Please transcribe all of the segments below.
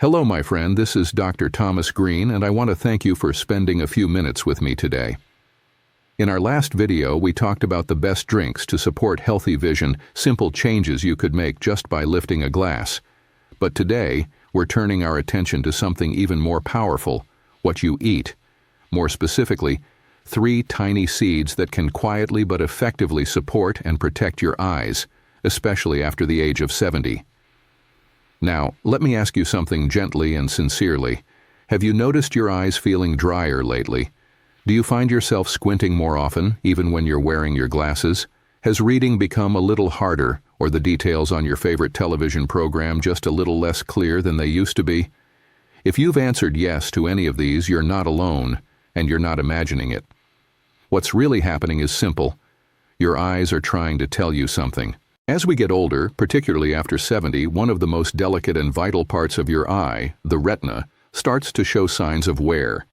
Hello, my friend. This is Dr. Thomas Green, and I want to thank you for spending a few minutes with me today. In our last video, we talked about the best drinks to support healthy vision, simple changes you could make just by lifting a glass. But today, we're turning our attention to something even more powerful: what you eat. More specifically, 3 tiny seeds that can quietly but effectively support and protect your eyes, especially after the age of 70. Now, let me ask you something gently and sincerely. Have you noticed your eyes feeling drier lately? Do you find yourself squinting more often, even when you're wearing your glasses? Has reading become a little harder, or the details on your favorite television program just a little less clear than they used to be? If you've answered yes to any of these, you're not alone, and you're not imagining it. What's really happening is simple. Your eyes are trying to tell you something. As we get older, particularly after 70, one of the most delicate and vital parts of your eye, the retina, starts to show signs of wear.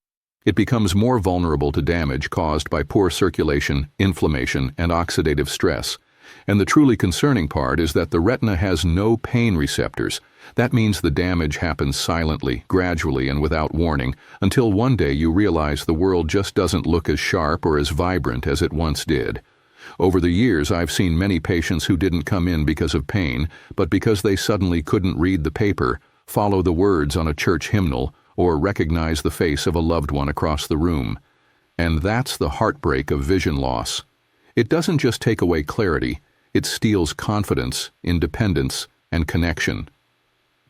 It becomes more vulnerable to damage caused by poor circulation, inflammation, and oxidative stress. And the truly concerning part is that the retina has no pain receptors. That means the damage happens silently, gradually, and without warning, until one day you realize the world just doesn't look as sharp or as vibrant as it once did. Over the years, I've seen many patients who didn't come in because of pain, but because they suddenly couldn't read the paper, follow the words on a church hymnal, or recognize the face of a loved one across the room. And that's the heartbreak of vision loss. It doesn't just take away clarity, it steals confidence, independence, and connection.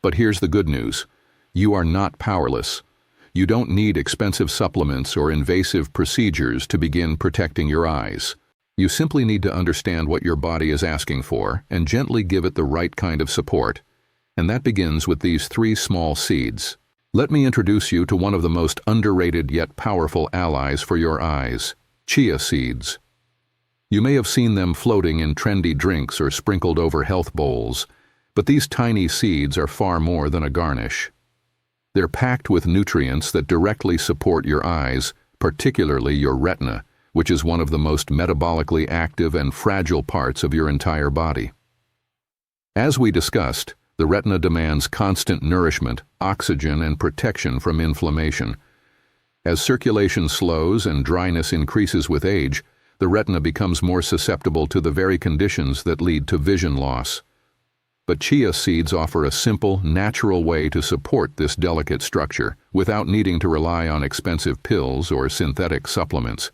But here's the good news. You are not powerless. You don't need expensive supplements or invasive procedures to begin protecting your eyes. You simply need to understand what your body is asking for and gently give it the right kind of support. And that begins with these 3 small seeds. Let me introduce you to one of the most underrated yet powerful allies for your eyes: chia seeds. You may have seen them floating in trendy drinks or sprinkled over health bowls, but these tiny seeds are far more than a garnish. They're packed with nutrients that directly support your eyes, particularly your retina, which is one of the most metabolically active and fragile parts of your entire body. As we discussed, the retina demands constant nourishment, oxygen, and protection from inflammation. As circulation slows and dryness increases with age, the retina becomes more susceptible to the very conditions that lead to vision loss. But chia seeds offer a simple, natural way to support this delicate structure without needing to rely on expensive pills or synthetic supplements.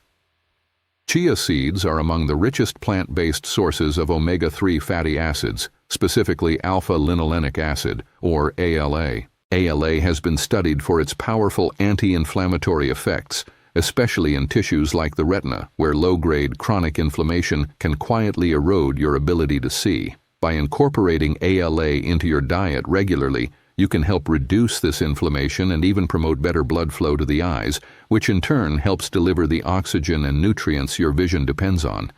Chia seeds are among the richest plant-based sources of omega-3 fatty acids, specifically alpha-linolenic acid, or ALA. ALA has been studied for its powerful anti-inflammatory effects, especially in tissues like the retina, where low-grade chronic inflammation can quietly erode your ability to see. By incorporating ALA into your diet regularly, you can help reduce this inflammation and even promote better blood flow to the eyes, which in turn helps deliver the oxygen and nutrients your vision depends on.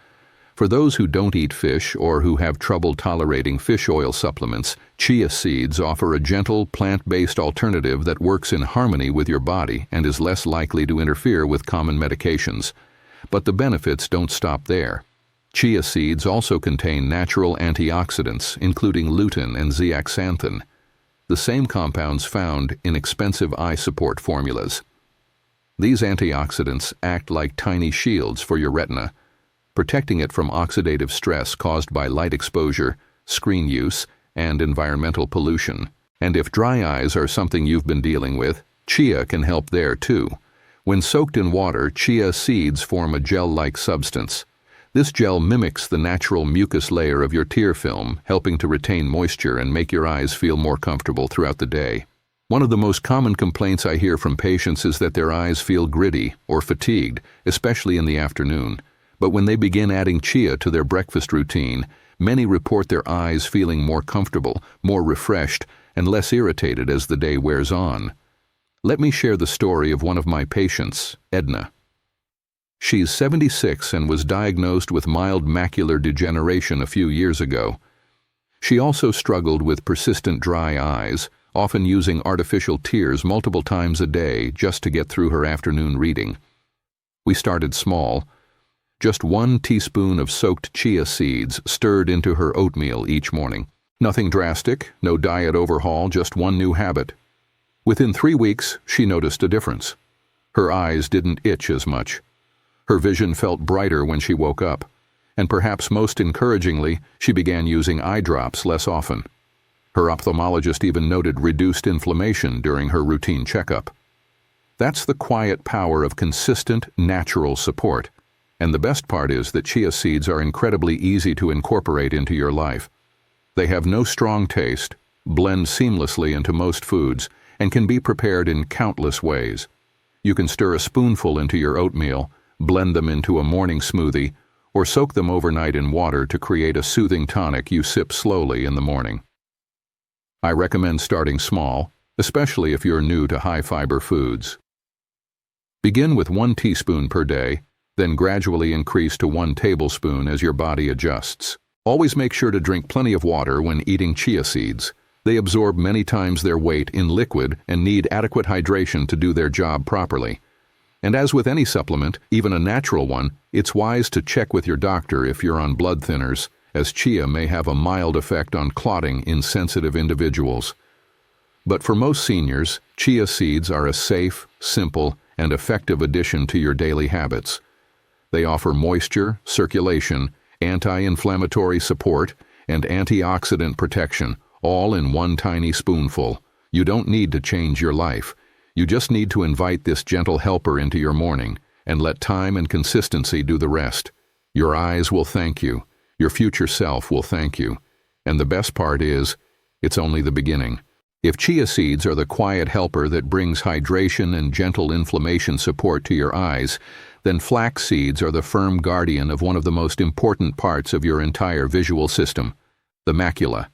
For those who don't eat fish or who have trouble tolerating fish oil supplements, chia seeds offer a gentle, plant-based alternative that works in harmony with your body and is less likely to interfere with common medications. But the benefits don't stop there. Chia seeds also contain natural antioxidants, including lutein and zeaxanthin, the same compounds found in expensive eye support formulas. These antioxidants act like tiny shields for your retina, protecting it from oxidative stress caused by light exposure, screen use, and environmental pollution. And if dry eyes are something you've been dealing with, chia can help there too. When soaked in water, chia seeds form a gel-like substance. This gel mimics the natural mucus layer of your tear film, helping to retain moisture and make your eyes feel more comfortable throughout the day. One of the most common complaints I hear from patients is that their eyes feel gritty or fatigued, especially in the afternoon. But when they begin adding chia to their breakfast routine, many report their eyes feeling more comfortable, more refreshed, and less irritated as the day wears on. Let me share the story of one of my patients, Edna. She's 76 and was diagnosed with mild macular degeneration a few years ago. She also struggled with persistent dry eyes, often using artificial tears multiple times a day just to get through her afternoon reading. We started small. Just 1 teaspoon of soaked chia seeds stirred into her oatmeal each morning. Nothing drastic, no diet overhaul, just one new habit: Within 3 weeks, she noticed a difference. Her eyes didn't itch as much. Her vision felt brighter when she woke up, and perhaps most encouragingly, she began using eye drops less often. Her ophthalmologist even noted reduced inflammation during her routine checkup. That's the quiet power of consistent, natural support. And the best part is that chia seeds are incredibly easy to incorporate into your life. They have no strong taste, blend seamlessly into most foods, and can be prepared in countless ways. You can stir a spoonful into your oatmeal, blend them into a morning smoothie, or soak them overnight in water to create a soothing tonic you sip slowly in the morning. I recommend starting small, especially if you're new to high-fiber foods. Begin with 1 teaspoon per day, then gradually increase to 1 tablespoon as your body adjusts. Always make sure to drink plenty of water when eating chia seeds. They absorb many times their weight in liquid and need adequate hydration to do their job properly. And as with any supplement, even a natural one, it's wise to check with your doctor if you're on blood thinners, as chia may have a mild effect on clotting in sensitive individuals. But for most seniors, chia seeds are a safe, simple, and effective addition to your daily habits. They offer moisture, circulation, anti-inflammatory support, and antioxidant protection, all in 1 tiny spoonful. You don't need to change your life. You just need to invite this gentle helper into your morning and let time and consistency do the rest. Your eyes will thank you. Your future self will thank you. And the best part is, it's only the beginning. If chia seeds are the quiet helper that brings hydration and gentle inflammation support to your eyes, then flax seeds are the firm guardian of one of the most important parts of your entire visual system, the macula.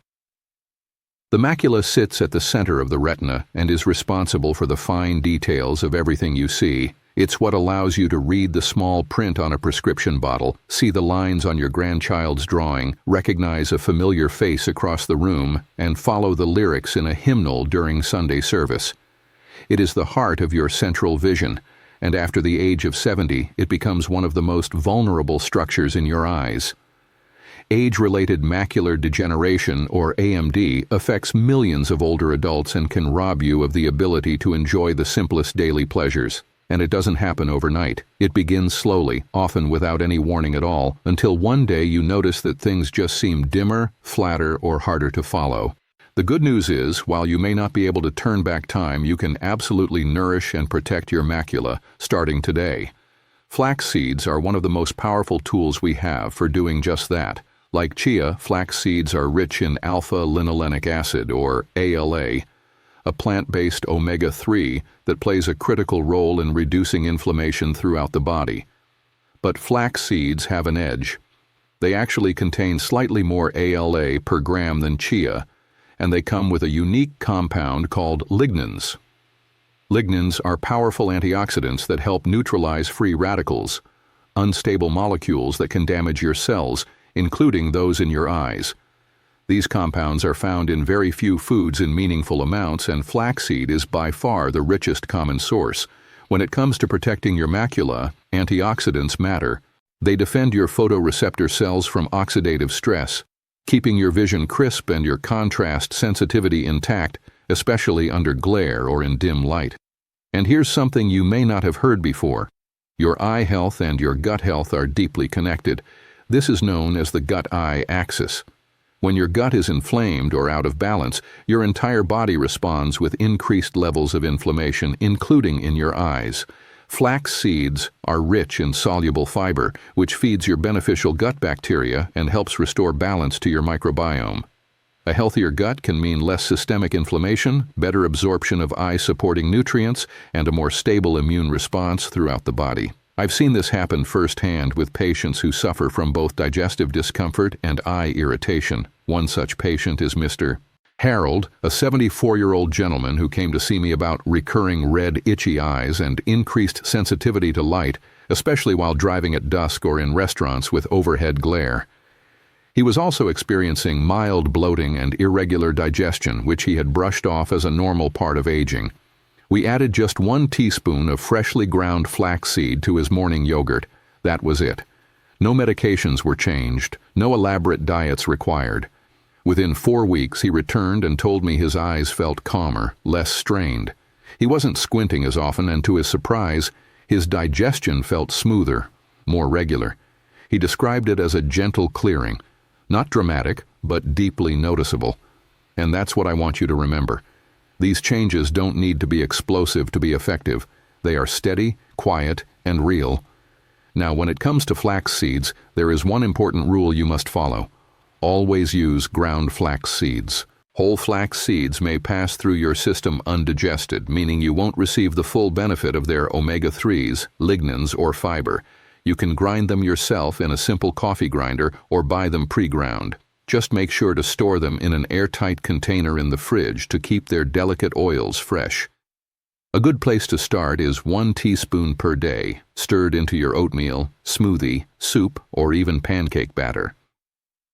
The macula sits at the center of the retina and is responsible for the fine details of everything you see. It's what allows you to read the small print on a prescription bottle, see the lines on your grandchild's drawing, recognize a familiar face across the room, and follow the lyrics in a hymnal during Sunday service. It is the heart of your central vision, and after the age of 70, it becomes one of the most vulnerable structures in your eyes. Age-related macular degeneration, or AMD, affects millions of older adults and can rob you of the ability to enjoy the simplest daily pleasures. And it doesn't happen overnight. It begins slowly, often without any warning at all, until one day you notice that things just seem dimmer, flatter, or harder to follow. The good news is, while you may not be able to turn back time, you can absolutely nourish and protect your macula, starting today. Flax seeds are one of the most powerful tools we have for doing just that. Like chia, flax seeds are rich in alpha-linolenic acid, or ALA, a plant-based omega-3 that plays a critical role in reducing inflammation throughout the body. But flax seeds have an edge. They actually contain slightly more ALA per gram than chia, and they come with a unique compound called lignans. Lignans are powerful antioxidants that help neutralize free radicals, unstable molecules that can damage your cells, including those in your eyes. These compounds are found in very few foods in meaningful amounts, and flaxseed is by far the richest common source. When it comes to protecting your macula, antioxidants matter. They defend your photoreceptor cells from oxidative stress, keeping your vision crisp and your contrast sensitivity intact, especially under glare or in dim light. And here's something you may not have heard before. Your eye health and your gut health are deeply connected. This is known as the gut-eye axis. When your gut is inflamed or out of balance, your entire body responds with increased levels of inflammation, including in your eyes. Flax seeds are rich in soluble fiber, which feeds your beneficial gut bacteria and helps restore balance to your microbiome. A healthier gut can mean less systemic inflammation, better absorption of eye-supporting nutrients, and a more stable immune response throughout the body. I've seen this happen firsthand with patients who suffer from both digestive discomfort and eye irritation. One such patient is Mr. Harold, a 74-year-old gentleman who came to see me about recurring red, itchy eyes and increased sensitivity to light, especially while driving at dusk or in restaurants with overhead glare. He was also experiencing mild bloating and irregular digestion, which he had brushed off as a normal part of aging. We added just 1 teaspoon of freshly ground flaxseed to his morning yogurt. That was it. No medications were changed, no elaborate diets required. Within 4 weeks, he returned and told me his eyes felt calmer, less strained. He wasn't squinting as often, and to his surprise, his digestion felt smoother, more regular. He described it as a gentle clearing, not dramatic, but deeply noticeable. And that's what I want you to remember. These changes don't need to be explosive to be effective. They are steady, quiet, and real. Now, when it comes to flax seeds, there is one important rule you must follow. Always use ground flax seeds. Whole flax seeds may pass through your system undigested, meaning you won't receive the full benefit of their omega-3s, lignans, or fiber. You can grind them yourself in a simple coffee grinder or buy them pre-ground. Just make sure to store them in an airtight container in the fridge to keep their delicate oils fresh. A good place to start is 1 teaspoon per day, stirred into your oatmeal, smoothie, soup, or even pancake batter.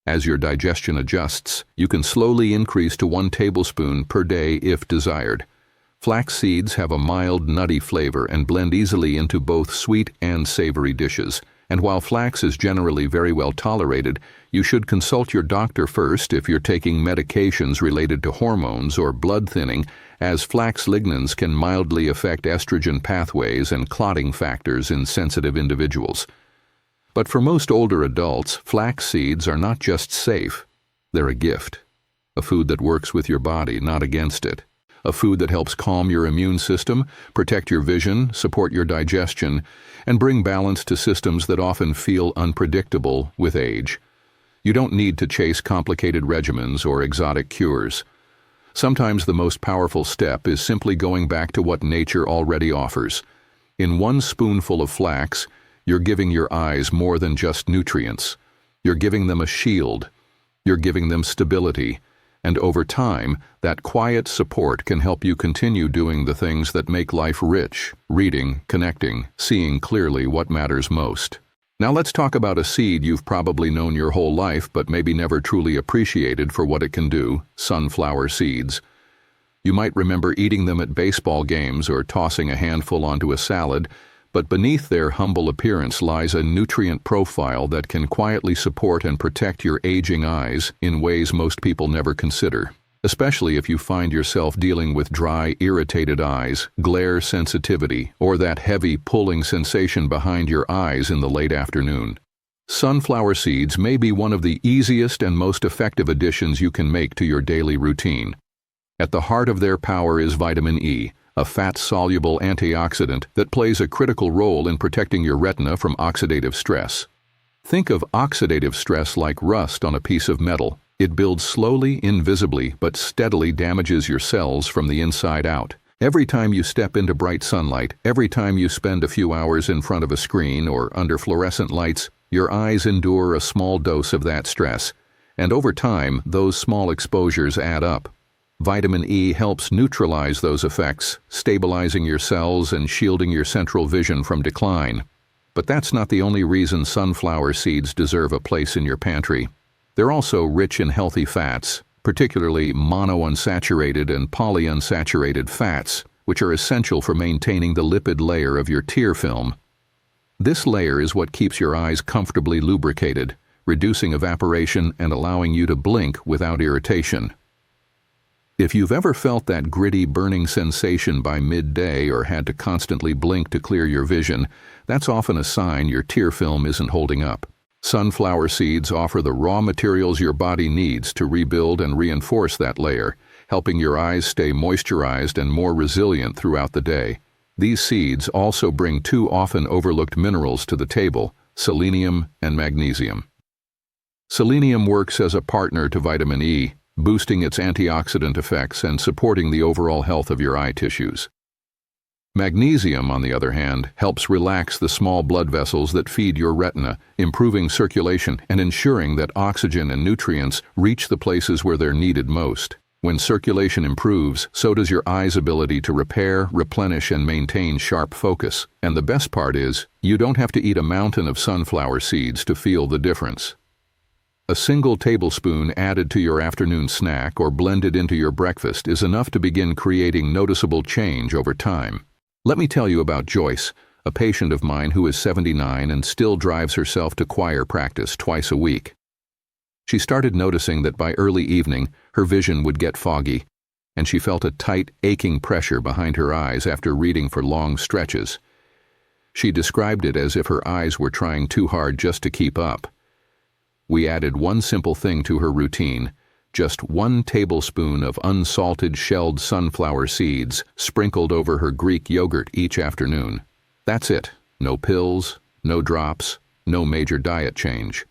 As your digestion adjusts, you can slowly increase to 1 tablespoon per day if desired. Flax seeds have a mild, nutty flavor and blend easily into both sweet and savory dishes. And while flax is generally very well tolerated, you should consult your doctor first if you're taking medications related to hormones or blood thinning, as flax lignans can mildly affect estrogen pathways and clotting factors in sensitive individuals. But for most older adults, flax seeds are not just safe, they're a gift. A food that works with your body, not against it. A food that helps calm your immune system, protect your vision, support your digestion, and bring balance to systems that often feel unpredictable with age. You don't need to chase complicated regimens or exotic cures. Sometimes the most powerful step is simply going back to what nature already offers. In 1 spoonful of flax, you're giving your eyes more than just nutrients. You're giving them a shield. You're giving them stability. And over time, that quiet support can help you continue doing the things that make life rich: reading, connecting, seeing clearly what matters most. Now let's talk about a seed you've probably known your whole life but maybe never truly appreciated for what it can do: sunflower seeds. You might remember eating them at baseball games or tossing a handful onto a salad, but beneath their humble appearance lies a nutrient profile that can quietly support and protect your aging eyes in ways most people never consider, especially if you find yourself dealing with dry, irritated eyes, glare sensitivity, or that heavy, pulling sensation behind your eyes in the late afternoon. Sunflower seeds may be one of the easiest and most effective additions you can make to your daily routine. At the heart of their power is vitamin E, a fat-soluble antioxidant that plays a critical role in protecting your retina from oxidative stress. Think of oxidative stress like rust on a piece of metal. It builds slowly, invisibly, but steadily damages your cells from the inside out. Every time you step into bright sunlight, every time you spend a few hours in front of a screen or under fluorescent lights, your eyes endure a small dose of that stress. And over time, those small exposures add up. Vitamin E helps neutralize those effects, stabilizing your cells and shielding your central vision from decline. But that's not the only reason sunflower seeds deserve a place in your pantry. They're also rich in healthy fats, particularly monounsaturated and polyunsaturated fats, which are essential for maintaining the lipid layer of your tear film. This layer is what keeps your eyes comfortably lubricated, reducing evaporation and allowing you to blink without irritation. If you've ever felt that gritty, burning sensation by midday or had to constantly blink to clear your vision, that's often a sign your tear film isn't holding up. Sunflower seeds offer the raw materials your body needs to rebuild and reinforce that layer, helping your eyes stay moisturized and more resilient throughout the day. These seeds also bring 2 often overlooked minerals to the table: selenium and magnesium. Selenium works as a partner to vitamin E, boosting its antioxidant effects and supporting the overall health of your eye tissues. Magnesium, on the other hand, helps relax the small blood vessels that feed your retina, improving circulation and ensuring that oxygen and nutrients reach the places where they're needed most. When circulation improves, so does your eye's ability to repair, replenish, and maintain sharp focus. And the best part is, you don't have to eat a mountain of sunflower seeds to feel the difference. A single tablespoon added to your afternoon snack or blended into your breakfast is enough to begin creating noticeable change over time. Let me tell you about Joyce, a patient of mine who is 79 and still drives herself to choir practice twice a week. She started noticing that by early evening, her vision would get foggy. and she felt a tight, aching pressure behind her eyes after reading for long stretches. She described it as if her eyes were trying too hard just to keep up. We added one simple thing to her routine, just 1 tablespoon of unsalted shelled sunflower seeds sprinkled over her Greek yogurt each afternoon. That's it. No pills, no drops, no major diet change.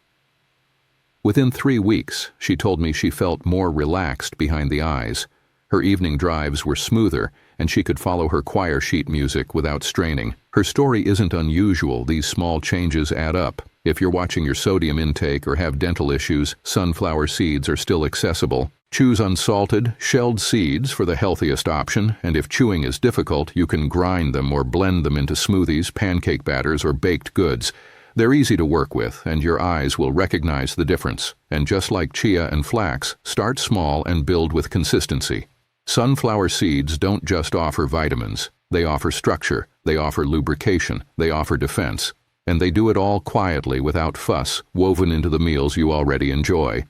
Within 3 weeks, she told me she felt more relaxed behind the eyes. Her evening drives were smoother, and she could follow her choir sheet music without straining. Her story isn't unusual. These small changes add up. If you're watching your sodium intake or have dental issues, sunflower seeds are still accessible. Choose unsalted, shelled seeds for the healthiest option, and if chewing is difficult, you can grind them or blend them into smoothies, pancake batters, or baked goods. They're easy to work with, and your eyes will recognize the difference. And just like chia and flax, start small and build with consistency. Sunflower seeds don't just offer vitamins. They offer structure, they offer lubrication, they offer defense. And they do it all quietly without fuss, woven into the meals you already enjoy.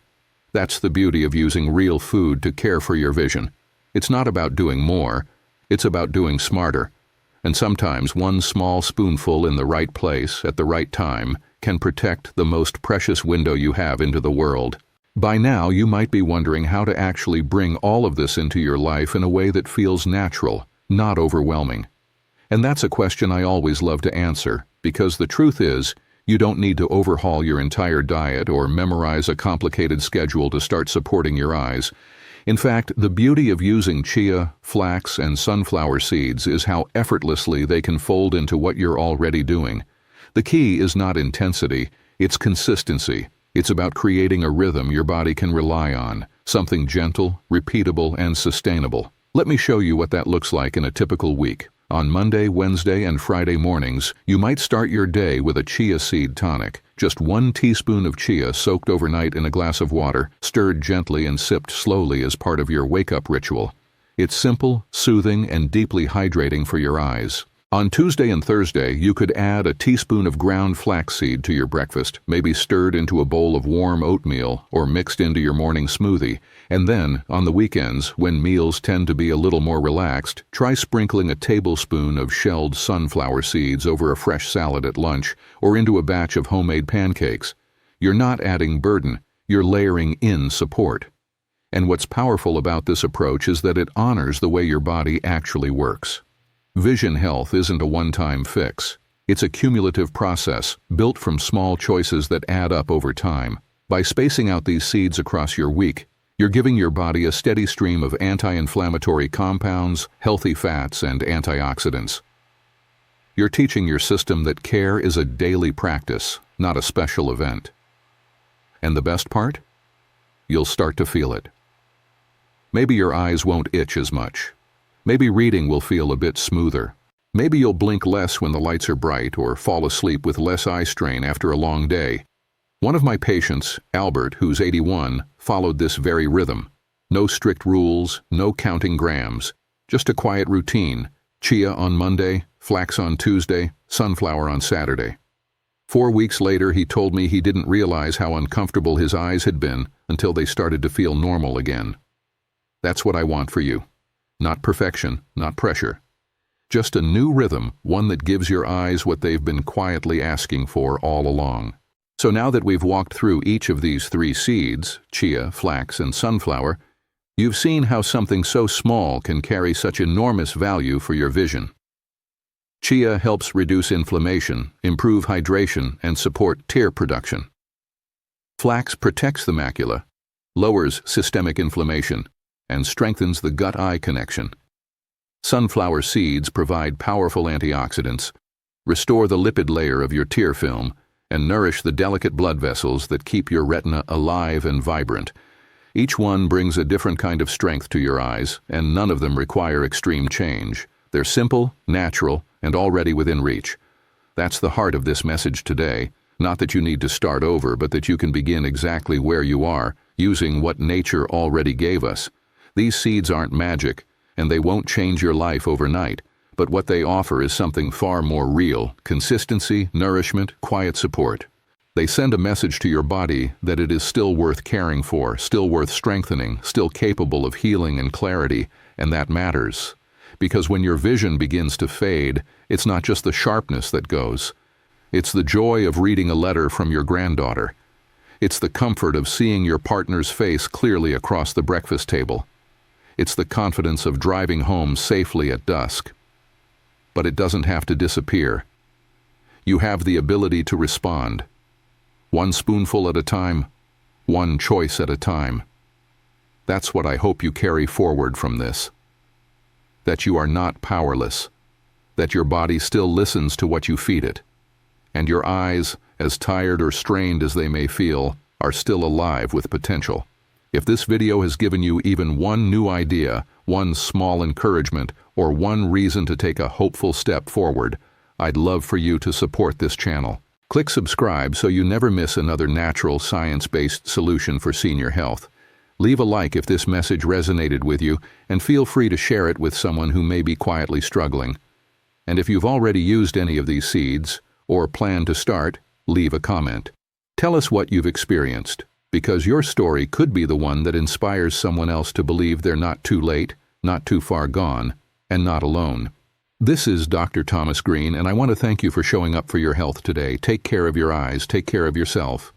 That's the beauty of using real food to care for your vision. It's not about doing more, it's about doing smarter. And sometimes one small spoonful in the right place at the right time can protect the most precious window you have into the world. By now, you might be wondering how to actually bring all of this into your life in a way that feels natural, not overwhelming. And that's a question I always love to answer, because the truth is, you don't need to overhaul your entire diet or memorize a complicated schedule to start supporting your eyes. In fact, the beauty of using chia, flax, and sunflower seeds is how effortlessly they can fold into what you're already doing. The key is not intensity, it's consistency. It's about creating a rhythm your body can rely on, something gentle, repeatable, and sustainable. Let me show you what that looks like in a typical week. On Monday, Wednesday, and Friday mornings, you might start your day with a chia seed tonic. Just 1 teaspoon of chia soaked overnight in a glass of water, stirred gently and sipped slowly as part of your wake-up ritual. It's simple, soothing, and deeply hydrating for your eyes. On Tuesday and Thursday, you could add a teaspoon of ground flaxseed to your breakfast, maybe stirred into a bowl of warm oatmeal or mixed into your morning smoothie. And then, on the weekends, when meals tend to be a little more relaxed, try sprinkling a tablespoon of shelled sunflower seeds over a fresh salad at lunch or into a batch of homemade pancakes. You're not adding burden, you're layering in support. And what's powerful about this approach is that it honors the way your body actually works. Vision health isn't a one-time fix. It's a cumulative process, built from small choices that add up over time. By spacing out these seeds across your week, you're giving your body a steady stream of anti-inflammatory compounds, healthy fats, and antioxidants. You're teaching your system that care is a daily practice, not a special event. And the best part? You'll start to feel it. Maybe your eyes won't itch as much. Maybe reading will feel a bit smoother. Maybe you'll blink less when the lights are bright or fall asleep with less eye strain after a long day. One of my patients, Albert, who's 81, followed this very rhythm. No strict rules, no counting grams, just a quiet routine. Chia on Monday, flax on Tuesday, sunflower on Saturday. 4 weeks later, he told me he didn't realize how uncomfortable his eyes had been until they started to feel normal again. That's what I want for you. Not perfection, not pressure. Just a new rhythm, one that gives your eyes what they've been quietly asking for all along. So now that we've walked through each of these 3 seeds, chia, flax, and sunflower, you've seen how something so small can carry such enormous value for your vision. Chia helps reduce inflammation, improve hydration, and support tear production. Flax protects the macula, lowers systemic inflammation, and strengthens the gut-eye connection. Sunflower seeds provide powerful antioxidants, restore the lipid layer of your tear film, and nourish the delicate blood vessels that keep your retina alive and vibrant. Each one brings a different kind of strength to your eyes, and none of them require extreme change. They're simple, natural, and already within reach. That's the heart of this message today. Not that you need to start over, but that you can begin exactly where you are, using what nature already gave us. These seeds aren't magic, and they won't change your life overnight, but what they offer is something far more real: consistency, nourishment, quiet support. They send a message to your body that it is still worth caring for, still worth strengthening, still capable of healing and clarity, and that matters. Because when your vision begins to fade, it's not just the sharpness that goes. It's the joy of reading a letter from your granddaughter. It's the comfort of seeing your partner's face clearly across the breakfast table. It's the confidence of driving home safely at dusk. But it doesn't have to disappear. You have the ability to respond. One spoonful at a time, one choice at a time. That's what I hope you carry forward from this. That you are not powerless. That your body still listens to what you feed it. And your eyes, as tired or strained as they may feel, are still alive with potential. If this video has given you even one new idea, one small encouragement, or one reason to take a hopeful step forward, I'd love for you to support this channel. Click subscribe so you never miss another natural, science-based solution for senior health. Leave a like if this message resonated with you, and feel free to share it with someone who may be quietly struggling. And if you've already used any of these seeds, or plan to start, leave a comment. Tell us what you've experienced, because your story could be the one that inspires someone else to believe they're not too late, not too far gone, and not alone. This is Dr. Thomas Green, and I want to thank you for showing up for your health today. Take care of your eyes, take care of yourself.